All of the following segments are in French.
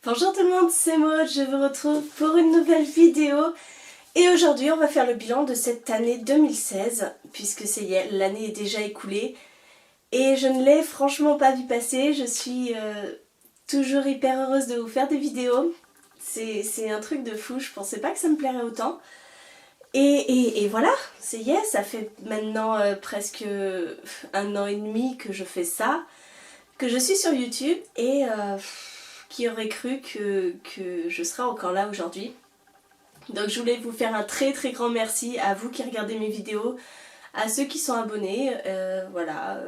Bonjour tout le monde, c'est Maud, je vous retrouve pour une nouvelle vidéo. Et aujourd'hui on va faire le bilan de cette année 2016, puisque l'année est déjà écoulée. Et je ne l'ai franchement pas vu passer, je suis toujours hyper heureuse de vous faire des vidéos. C'est un truc de fou, je pensais pas que ça me plairait autant. Et voilà, ça fait maintenant presque 1 an et demi que je fais ça, que je suis sur YouTube et... qui aurait cru que je serais encore là aujourd'hui. Donc je voulais vous faire un très grand merci à vous qui regardez mes vidéos, à ceux qui sont abonnés, voilà.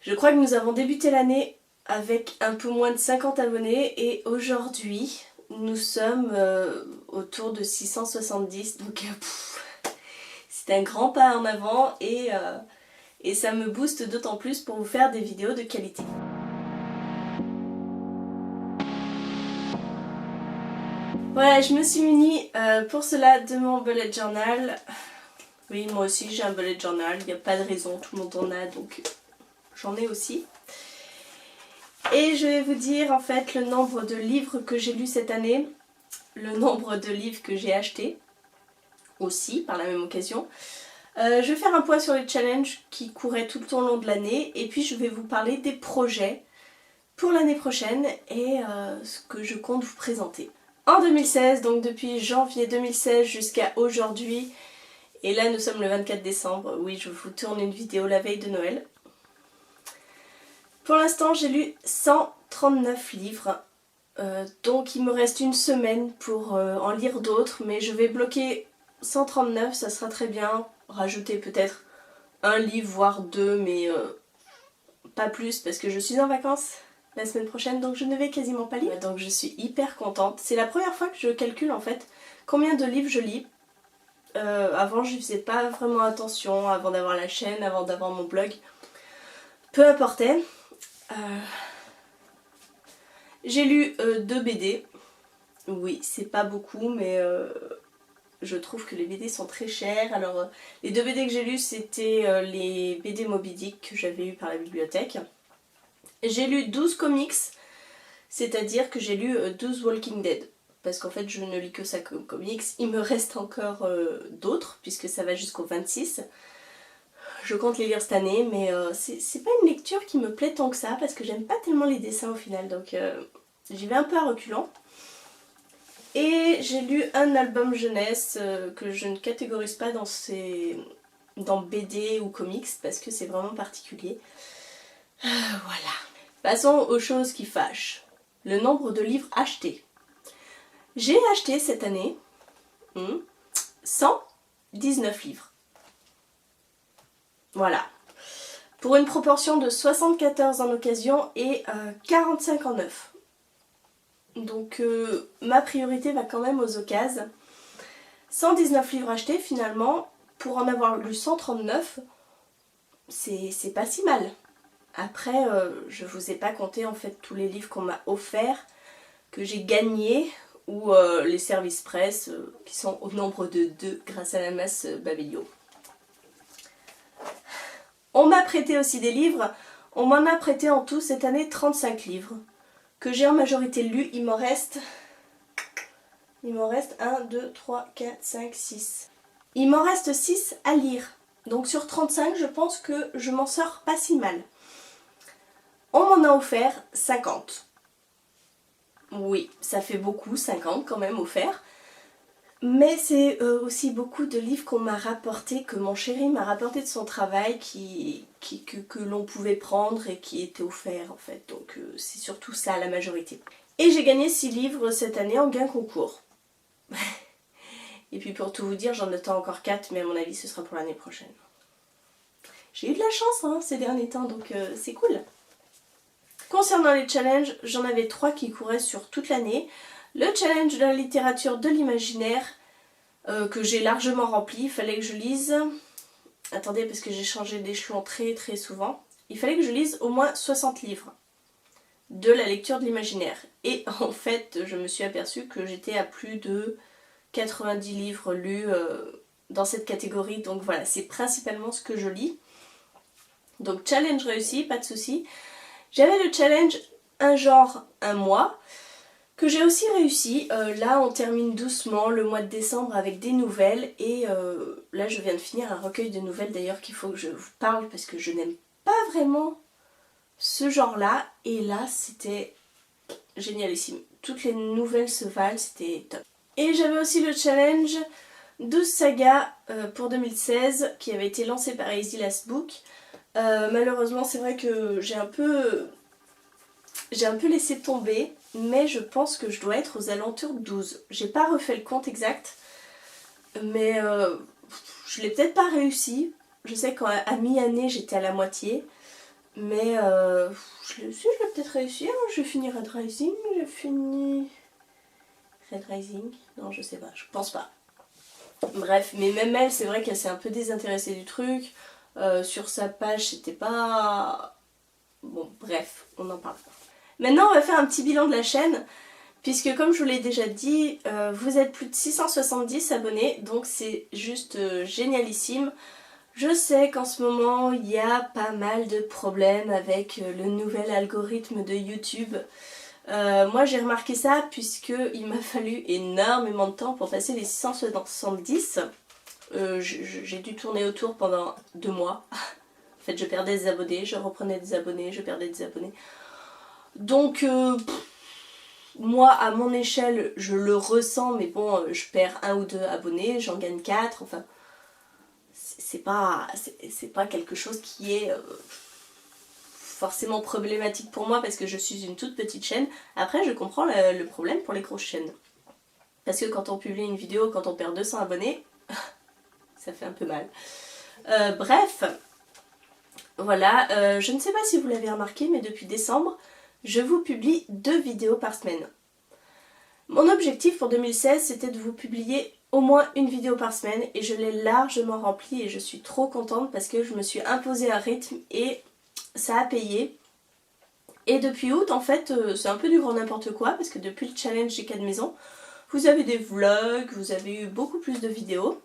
Je crois que nous avons débuté l'année avec un peu moins de 50 abonnés et aujourd'hui nous sommes autour de 670, donc c'est un grand pas en avant et ça me booste d'autant plus pour vous faire des vidéos de qualité. Voilà, je me suis munie pour cela de mon bullet journal. Oui, moi aussi j'ai un bullet journal, il n'y a pas de raison, tout le monde en a, donc j'en ai aussi. Et je vais vous dire en fait le nombre de livres que j'ai lus cette année, le nombre de livres que j'ai achetés, aussi par la même occasion. Je vais faire un point sur les challenges qui couraient tout le long de l'année, et puis je vais vous parler des projets pour l'année prochaine et ce que je compte vous présenter. En 2016, donc depuis janvier 2016 jusqu'à aujourd'hui, et là nous sommes le 24 décembre, oui je vous tourne une vidéo la veille de Noël. Pour l'instant j'ai lu 139 livres, donc il me reste une semaine pour en lire d'autres, mais je vais bloquer 139, ça sera très bien, rajouter peut-être un livre voire deux, mais pas plus parce que je suis en vacances la semaine prochaine, donc je ne vais quasiment pas lire. Donc je suis hyper contente. C'est la première fois que je calcule en fait combien de livres je lis. Avant je faisais pas vraiment attention, avant d'avoir la chaîne, avant d'avoir mon blog. Peu importait. J'ai lu 2 BD. Oui, c'est pas beaucoup, mais je trouve que les BD sont très chers. Alors les 2 BD que j'ai lus, c'était les BD Moby Dick que j'avais eu par la bibliothèque. J'ai lu 12 comics, c'est-à-dire que j'ai lu 12 Walking Dead. Parce qu'en fait je ne lis que ça comme comics. Il me reste encore d'autres, puisque ça va jusqu'au 26. Je compte les lire cette année, mais c'est pas une lecture qui me plaît tant que ça, parce que j'aime pas tellement les dessins au final, donc j'y vais un peu à reculons. Et j'ai lu un album jeunesse que je ne catégorise pas dans BD ou comics, parce que c'est vraiment particulier. Voilà. Passons aux choses qui fâchent. Le nombre de livres achetés. J'ai acheté cette année 119 livres. Voilà. Pour une proportion de 74 en occasion et 45 en neuf. Donc ma priorité va quand même aux occasions. 119 livres achetés finalement, pour en avoir lu 139, c'est pas si mal. Après, je vous ai pas compté en fait tous les livres qu'on m'a offerts, que j'ai gagnés, ou les services presse, qui sont au nombre de 2 grâce à la masse Babelio. On m'a prêté aussi des livres, on m'en a prêté en tout cette année 35 livres, que j'ai en majorité lus. Il m'en reste 1, 2, 3, 4, 5, 6. Il m'en reste 6 à lire, donc sur 35 je pense que je m'en sors pas si mal. On m'en a offert 50. Oui, ça fait beaucoup, 50 quand même offerts. Mais c'est aussi beaucoup de livres qu'on m'a rapporté, que mon chéri m'a rapporté de son travail, que l'on pouvait prendre et qui étaient offerts en fait. Donc c'est surtout ça la majorité. Et j'ai gagné 6 livres cette année en gain concours. Et puis pour tout vous dire, j'en attends encore 4, mais à mon avis ce sera pour l'année prochaine. J'ai eu de la chance ces derniers temps, donc c'est cool. Concernant les challenges, j'en avais 3 qui couraient sur toute l'année. Le challenge de la littérature de l'imaginaire, que j'ai largement rempli. Il fallait que je lise... Attendez, parce que j'ai changé d'échelon très souvent. Il fallait que je lise au moins 60 livres de la lecture de l'imaginaire. Et en fait, je me suis aperçue que j'étais à plus de 90 livres lus dans cette catégorie. Donc voilà, c'est principalement ce que je lis. Donc challenge réussi, pas de souci. J'avais le challenge un genre, un mois. que j'ai aussi réussi. Là on termine doucement le mois de décembre avec des nouvelles et là je viens de finir un recueil de nouvelles d'ailleurs qu'il faut que je vous parle parce que je n'aime pas vraiment ce genre là et là c'était génialissime. Toutes les nouvelles se valent, c'était top. Et j'avais aussi le challenge 12 sagas pour 2016 qui avait été lancé par Easy Last Book. Malheureusement c'est vrai que j'ai un peu laissé tomber, mais je pense que je dois être aux alentours de 12. J'ai pas refait le compte exact, mais je l'ai peut-être pas réussi. Je sais qu'à mi-année j'étais à la moitié, mais je l'ai peut-être réussi. Hein. Je vais finir Red Rising, j'ai fini... Red Rising? Non, je sais pas, je pense pas. Bref, mais même elle, c'est vrai qu'elle s'est un peu désintéressée du truc. Sur sa page, c'était pas... Bon, bref, on en parle pas. Maintenant, on va faire un petit bilan de la chaîne. Puisque comme je vous l'ai déjà dit, vous êtes plus de 670 abonnés. Donc c'est juste génialissime. Je sais qu'en ce moment, il y a pas mal de problèmes avec le nouvel algorithme de YouTube. Moi j'ai remarqué ça puisqu'il m'a fallu énormément de temps pour passer les 670. J'ai dû tourner autour pendant 2 mois. En fait je perdais des abonnés, je reprenais des abonnés, je perdais des abonnés. Donc moi à mon échelle je le ressens mais bon je perds 1 ou 2 abonnés, j'en gagne 4, enfin c'est pas quelque chose qui est... forcément problématique pour moi parce que je suis une toute petite chaîne. Après je comprends le problème pour les grosses chaînes. Parce que quand on publie une vidéo, quand on perd 200 abonnés, ça fait un peu mal. Bref, voilà, je ne sais pas si vous l'avez remarqué, mais depuis décembre, je vous publie 2 vidéos par semaine. Mon objectif pour 2016, c'était de vous publier au moins une vidéo par semaine et je l'ai largement rempli et je suis trop contente parce que je me suis imposé un rythme et ça a payé. Et depuis août en fait c'est un peu du grand n'importe quoi parce que depuis le challenge des 4 maisons vous avez des vlogs, vous avez eu beaucoup plus de vidéos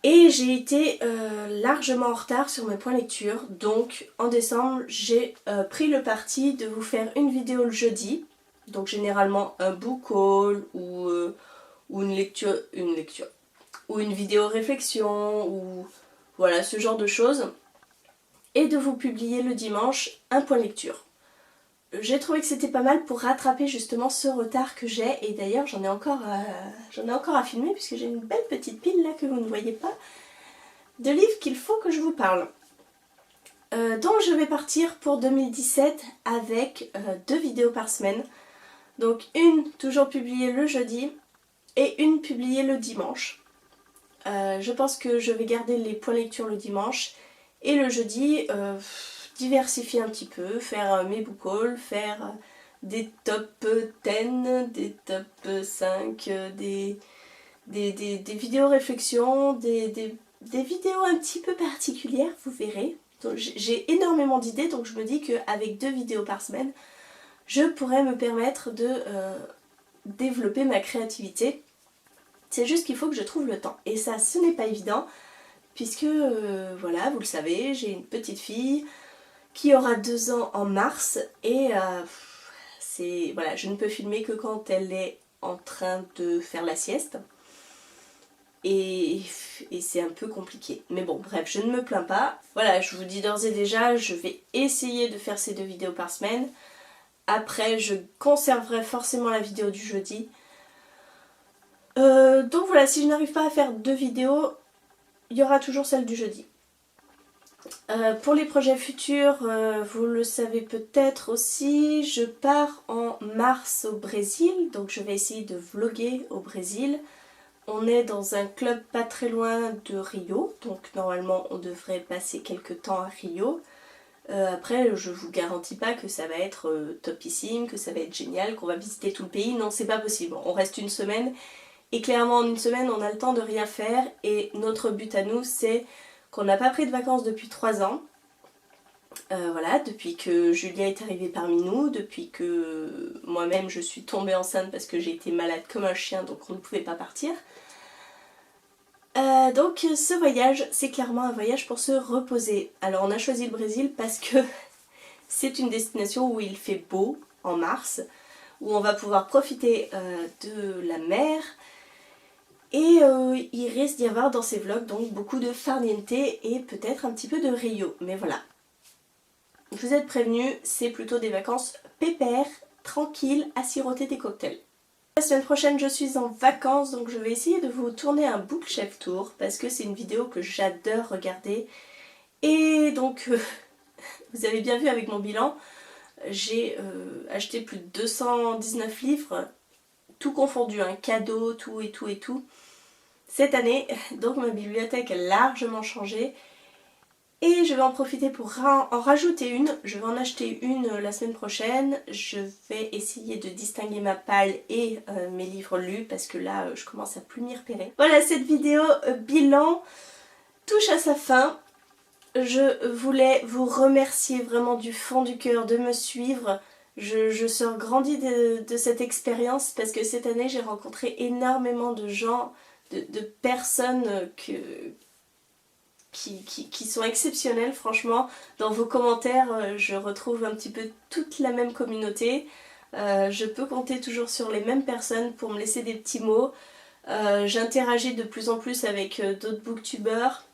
et j'ai été largement en retard sur mes points lecture. Donc en décembre j'ai pris le parti de vous faire une vidéo le jeudi, donc généralement un book haul ou une lecture ou une vidéo réflexion ou voilà ce genre de choses. Et de vous publier le dimanche un point lecture. J'ai trouvé que c'était pas mal pour rattraper justement ce retard que j'ai et d'ailleurs j'en ai encore à filmer puisque j'ai une belle petite pile là que vous ne voyez pas de livres qu'il faut que je vous parle. Donc je vais partir pour 2017 avec 2 vidéos par semaine. Donc une toujours publiée le jeudi et une publiée le dimanche. Je pense que je vais garder les points lecture le dimanche. Et le jeudi, diversifier un petit peu, faire mes book hauls, faire des top 10, des top 5, des vidéos réflexions, des vidéos un petit peu particulières, vous verrez. J'ai énormément d'idées, donc je me dis qu'avec 2 vidéos par semaine, je pourrais me permettre de développer ma créativité. C'est juste qu'il faut que je trouve le temps. Et ça, ce n'est pas évident. Puisque, voilà, vous le savez, j'ai une petite fille qui aura 2 ans en mars et voilà, je ne peux filmer que quand elle est en train de faire la sieste. Et c'est un peu compliqué. Mais bon, bref, je ne me plains pas. Voilà, je vous dis d'ores et déjà, je vais essayer de faire ces 2 vidéos par semaine. Après, je conserverai forcément la vidéo du jeudi. Donc voilà, si je n'arrive pas à faire 2 vidéos, il y aura toujours celle du jeudi. Pour les projets futurs, vous le savez peut-être aussi, je pars en mars au Brésil, donc je vais essayer de vlogger au Brésil. On est dans un club pas très loin de Rio, donc normalement on devrait passer quelques temps à Rio. Après, je vous garantis pas que ça va être topissime, que ça va être génial, qu'on va visiter tout le pays. Non, c'est pas possible. On reste une semaine. Et clairement en une semaine on a le temps de rien faire et notre but à nous c'est qu'on n'a pas pris de vacances depuis 3 ans. Voilà, depuis que Julia est arrivée parmi nous, depuis que moi-même je suis tombée enceinte parce que j'ai été malade comme un chien donc on ne pouvait pas partir. Donc ce voyage c'est clairement un voyage pour se reposer. Alors on a choisi le Brésil parce que c'est une destination où il fait beau en mars. où on va pouvoir profiter de la mer. Et il risque d'y avoir dans ces vlogs donc beaucoup de farniente et peut-être un petit peu de Rio. Mais voilà. Vous êtes prévenus, c'est plutôt des vacances pépères, tranquilles, à siroter des cocktails. La semaine prochaine je suis en vacances, donc je vais essayer de vous tourner un bookshelf tour parce que c'est une vidéo que j'adore regarder. Et donc vous avez bien vu avec mon bilan, j'ai acheté plus de 219 livres, tout confondu, un cadeau, tout et tout et tout, cette année. Donc ma bibliothèque a largement changé. Et je vais en profiter pour en rajouter une. Je vais en acheter une la semaine prochaine. Je vais essayer de distinguer ma palle et mes livres lus parce que là je commence à plus m'y repérer. Voilà, cette vidéo bilan touche à sa fin. Je voulais vous remercier vraiment du fond du cœur de me suivre. Je sors grandie de cette expérience parce que cette année j'ai rencontré énormément de gens, de personnes qui sont exceptionnelles franchement. Dans vos commentaires je retrouve un petit peu toute la même communauté. Je peux compter toujours sur les mêmes personnes pour me laisser des petits mots. J'interagis de plus en plus avec d'autres booktubeurs.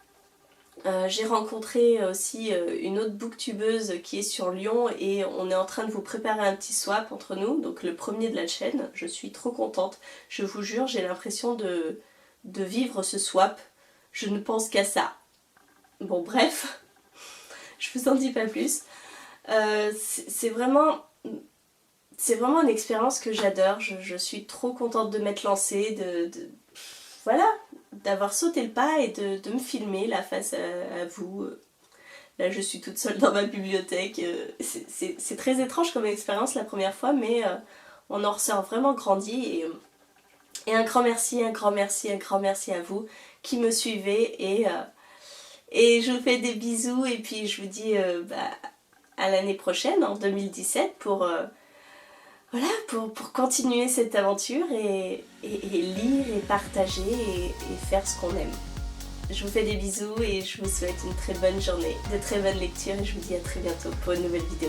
J'ai rencontré aussi une autre booktubeuse qui est sur Lyon et on est en train de vous préparer un petit swap entre nous, donc le premier de la chaîne. Je suis trop contente, je vous jure, j'ai l'impression de vivre ce swap. Je ne pense qu'à ça. Bon bref, je vous en dis pas plus. C'est vraiment une expérience que j'adore. Je suis trop contente de m'être lancée, voilà, d'avoir sauté le pas et de me filmer là face à vous. Là je suis toute seule dans ma bibliothèque. C'est très étrange comme expérience la première fois, mais on en ressort vraiment grandi. Et un grand merci, un grand merci, un grand merci à vous qui me suivez. Et je vous fais des bisous et puis je vous dis à l'année prochaine, en 2017, pour continuer cette aventure et lire et partager et faire ce qu'on aime. Je vous fais des bisous et je vous souhaite une très bonne journée, de très bonnes lectures et je vous dis à très bientôt pour une nouvelle vidéo.